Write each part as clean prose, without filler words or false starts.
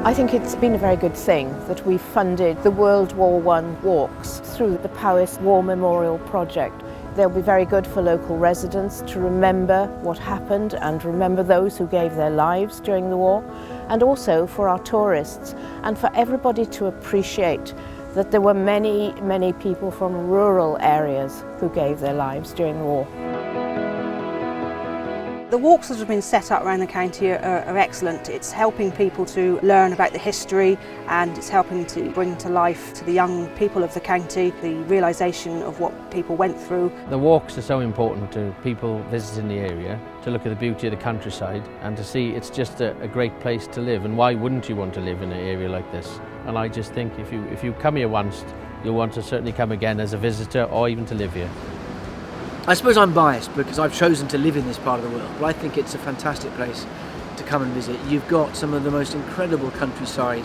I think it's been a very good thing that we funded the World War I walks through the Powys War Memorial Project. They'll be very good for local residents to remember what happened and remember those who gave their lives during the war, and also for our tourists and for everybody to appreciate that there were many, many people from rural areas who gave their lives during the war. The walks that have been set up around the county are excellent. It's helping people to learn about the history, and it's helping to bring to life to the young people of the county the realisation of what people went through. The walks are so important to people visiting the area, to look at the beauty of the countryside and to see it's just a great place to live, and why wouldn't you want to live in an area like this? And I just think if you come here once, you'll want to certainly come again as a visitor or even to live here. I suppose I'm biased because I've chosen to live in this part of the world, but I think it's a fantastic place to come and visit. You've got some of the most incredible countryside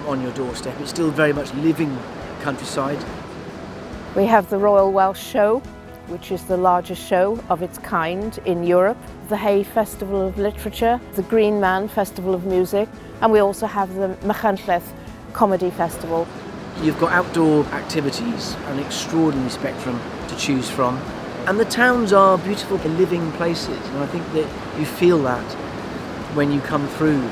on your doorstep. It's still very much living countryside. We have the Royal Welsh Show, which is the largest show of its kind in Europe, the Hay Festival of Literature, the Green Man Festival of Music, and we also have the Machynlleth Comedy Festival. You've got outdoor activities, an extraordinary spectrum to choose from. And the towns are beautiful, living places, and I think that you feel that when you come through.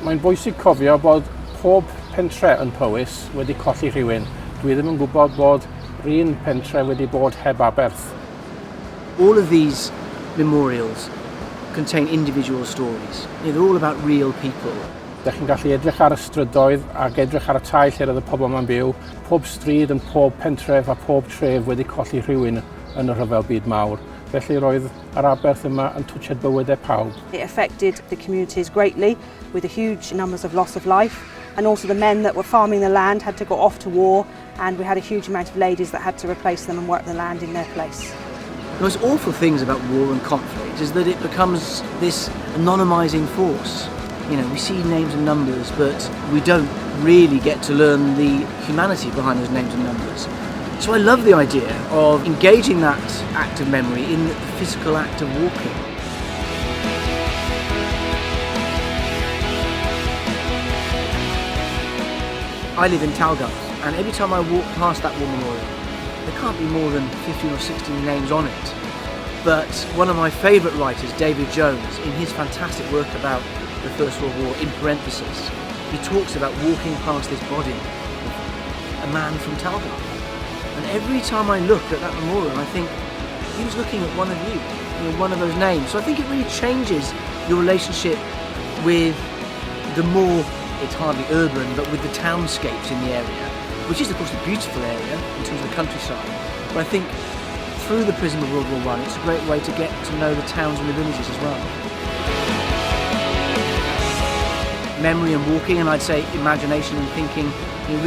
Mae'n bwysig cofio bod pob pentre yn Powys wedi colli rhywun. Dwi ddim yn gwybod bod un pentre wedi bod heb aberth. All of these memorials contain individual stories. They're all about real people. Dych chi'n gallu edrych ar y strydoedd ac edrych ar y tai lle roedd y pobl yma'n byw. Pob stryd yn pob pentref a pob tref wedi colli rhywun yn y rhyfel byd mawr. Felly roedd yr aberth yma yn twtsiad bywydau pawb. It affected the communities greatly, with the huge numbers of loss of life, and also the men that were farming the land had to go off to war, and we had a huge amount of ladies that had to replace them and work the land in their place. The most awful things about war and conflict is that it becomes this anonymising force. You know, we see names and numbers, but we don't really get to learn the humanity behind those names and numbers. So I love the idea of engaging that act of memory in the physical act of walking. I live in Talgarth, and every time I walk past that war memorial, there can't be more than 15 or 16 names on it. But one of my favourite writers, David Jones, in his fantastic work about the First World War, in parentheses, he talks about walking past this body of a man from Talgarth. And every time I look at that memorial, I think, he was looking at one of you know, one of those names. So I think it really changes your relationship with the more, it's hardly urban, but with the townscapes in the area, which is of course a beautiful area in terms of the countryside. But I think through the prism of World War I, it's a great way to get to know the towns and the villages as well. Memory and walking, and I'd say imagination and thinking,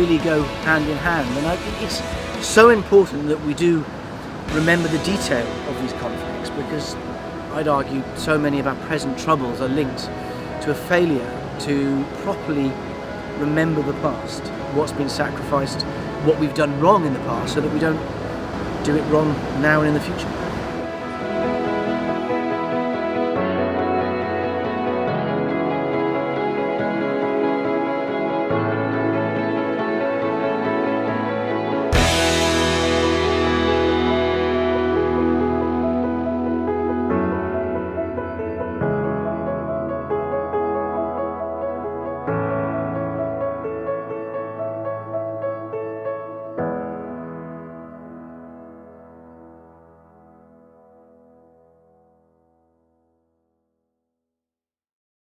really go hand in hand. And I think it's so important that we do remember the detail of these conflicts, because I'd argue so many of our present troubles are linked to a failure to properly remember the past, what's been sacrificed, what we've done wrong in the past, so that we don't do it wrong now and in the future.